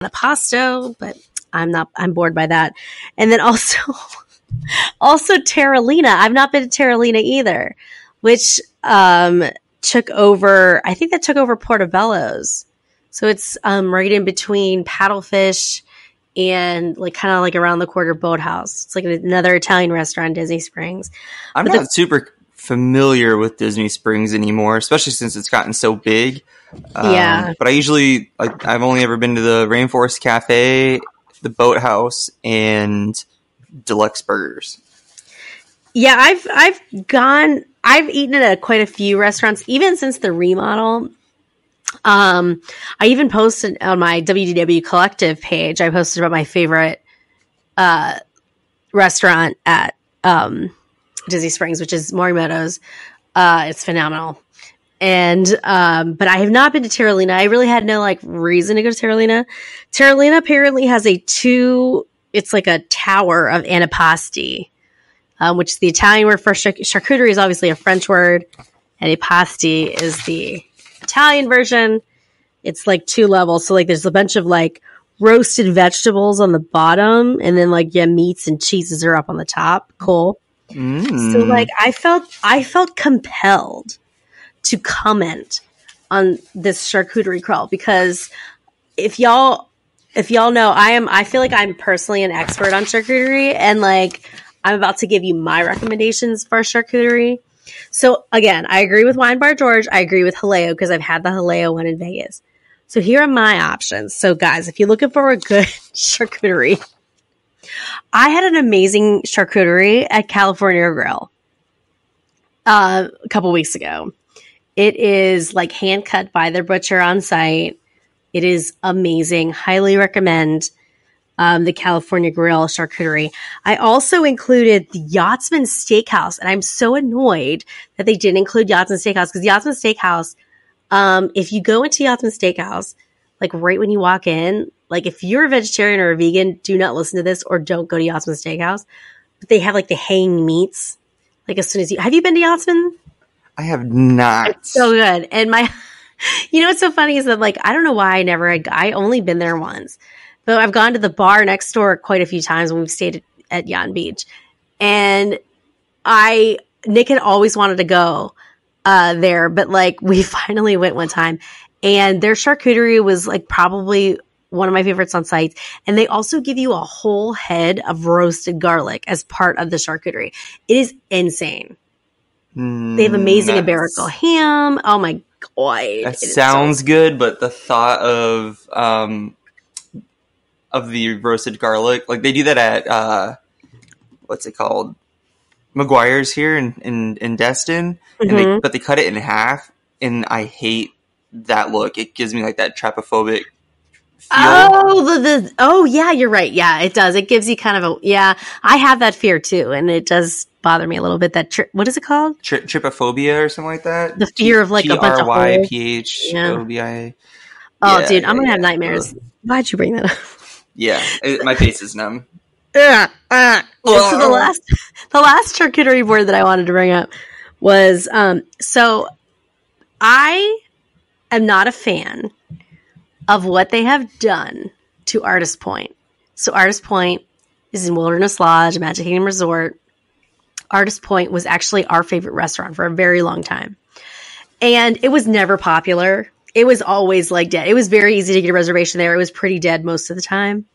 Pasto, but I'm bored by that. And then also Terralina. I've not been to Terralina either, which took over, I think that took over Portobello's. So it's right in between Paddlefish and like kind of like around the corner Boathouse. It's like another Italian restaurant in Disney Springs. I'm not super familiar with Disney Springs anymore, especially since it's gotten so big. Yeah. But I've only ever been to the Rainforest Cafe, the Boathouse, and Deluxe Burgers. Yeah, I've eaten at quite a few restaurants, even since the remodel. I even posted on my WDW Collective page, I posted about my favorite restaurant at Disney Springs, which is Morimoto's. It's phenomenal. And but I have not been to Terralina. I really had no like reason to go to Terralina. Terralina apparently has it's like a tower of antipasti, which is the Italian word for charcuterie is obviously a French word, and antipasti is the Italian version. It's like 2 levels. So like there's a bunch of like roasted vegetables on the bottom, and then like meats and cheeses are up on the top. Cool. So like I felt compelled to comment on this charcuterie crawl, because if y'all know, I feel like I'm personally an expert on charcuterie, and like I'm about to give you my recommendations for charcuterie. So again, I agree with Wine Bar George. I agree with Haleo because I've had the Haleo one in Vegas. So here are my options. So guys, if you're looking for a good charcuterie, I had an amazing charcuterie at California Grill a couple weeks ago. It is like hand cut by their butcher on site. It is amazing. Highly recommend the California Grill charcuterie. I also included the Yachtsman Steakhouse, and I'm so annoyed that they didn't include Yachtsman Steakhouse, because Yachtsman Steakhouse, if you go into Yachtsman Steakhouse, like right when you walk in, like if you're a vegetarian or a vegan, do not listen to this or don't go to Yachtsman Steakhouse. But they have like the hanging meats. Like as soon as have you been to Yachtsman? I have not. It's so good. And you know what's so funny is that like, I don't know why I only been there once, but I've gone to the bar next door quite a few times when we've stayed at Yon Beach. And Nick had always wanted to go there, but like we finally went one time, and their charcuterie was like probably one of my favorites on site. And they also give you a whole head of roasted garlic as part of the charcuterie. It is insane. They have amazing Iberico ham. Oh my god. That sounds good, but the thought of the roasted garlic, like they do that at what's it called? McGuire's here in Destin. And but they cut it in half, and I hate that look. It gives me like that trypophobic feel. Oh yeah, you're right. Yeah, it does. It gives you kind of I have that fear too, and it does bother me a little bit. That what is it called? Trypophobia or something like that. The fear of like a bunch of holes. TRYPHOBIA. Oh, yeah, dude, I'm gonna have nightmares. Why'd you bring that up? Yeah, my face is numb. So the last charcuterie board that I wanted to bring up was so I am not a fan of what they have done to Artist Point. So Artist Point is in Wilderness Lodge, Magic Kingdom Resort. Artist Point was actually our favorite restaurant for a very long time. And it was never popular. It was always like dead. It was very easy to get a reservation there. It was pretty dead most of the time.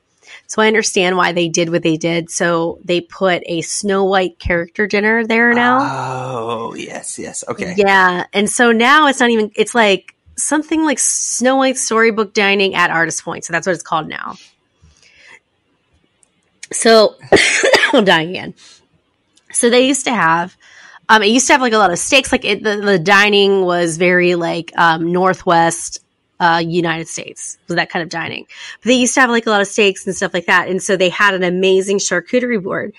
So I understand why they did what they did. So they put a Snow White character dinner there now. Oh, yes. Okay. Yeah. And so now it's like something like Snow White Storybook Dining at Artist Point. So that's what it's called now. So I'm dying again. So they used to have, it used to have like a lot of steaks. Like the dining was very like Northwest United States, was that kind of dining. But they used to have like a lot of steaks and stuff like that. And so they had an amazing charcuterie board.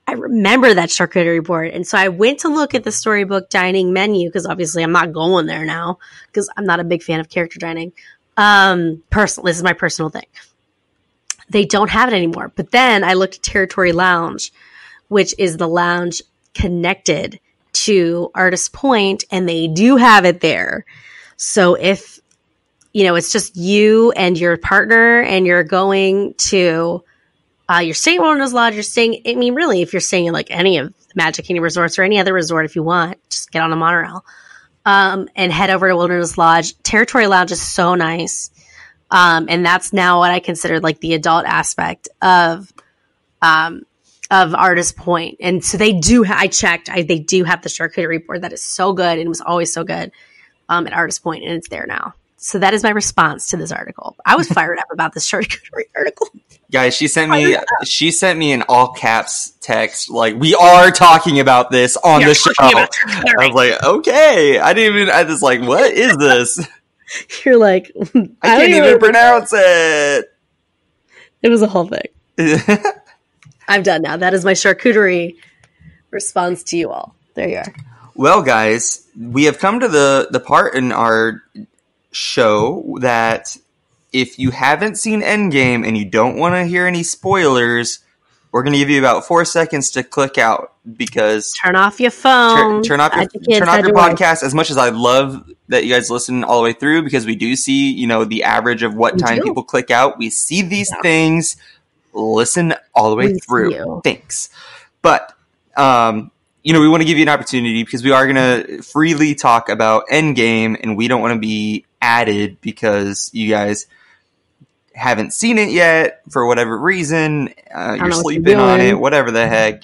I remember that charcuterie board. And so I went to look at the Storybook Dining menu, because obviously I'm not going there now because I'm not a big fan of character dining. This is my personal thing. They don't have it anymore. But then I looked at Territory Lounge, which is the lounge connected to Artist Point, and they do have it there. So if it's just you and your partner, and you're going to, you're staying at Wilderness Lodge. You're staying, I mean, really, if you're staying in like any of the Magic Kingdom resorts or any other resort, if you want, just get on a monorail, and head over to Wilderness Lodge. Territory Lounge is so nice. And that's now what I consider like the adult aspect of Artist Point. And so they do, I checked, they do have the charcuterie board that is so good and was always so good at Artist Point, and it's there now. So that is my response to this article. I was fired up about this charcuterie article. Guys, she sent me an all caps text like, we are talking about this on the show. I was like, okay. I was like, what is this? You're like, I can't even pronounce it. It was a whole thing. I'm done now. That is my charcuterie response to you all. There you are. Well, guys, we have come to the part in our show that if you haven't seen Endgame and you don't want to hear any spoilers, we're going to give you about 4 seconds to click out, because turn off your phone, turn off your podcast. As much as I love that you guys listen all the way through, because we do see, the average of what time people click out. We see these things. Listen all the way through. Thanks. But, we want to give you an opportunity, because we are going to freely talk about Endgame, and we don't want to be added because you guys haven't seen it yet for whatever reason. You're sleeping on it, whatever the heck.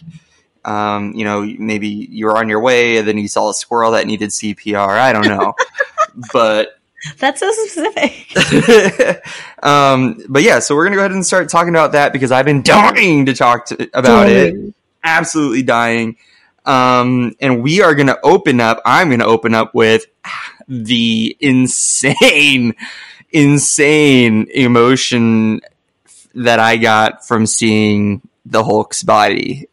Maybe you were on your way and then you saw a squirrel that needed CPR. I don't know. But that's so specific. But yeah, so we're going to go ahead and start talking about that, because I've been dying to talk about it. Absolutely dying. And I'm going to open up with the insane emotion that I got from seeing the Hulk's body.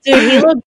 Dude, he looked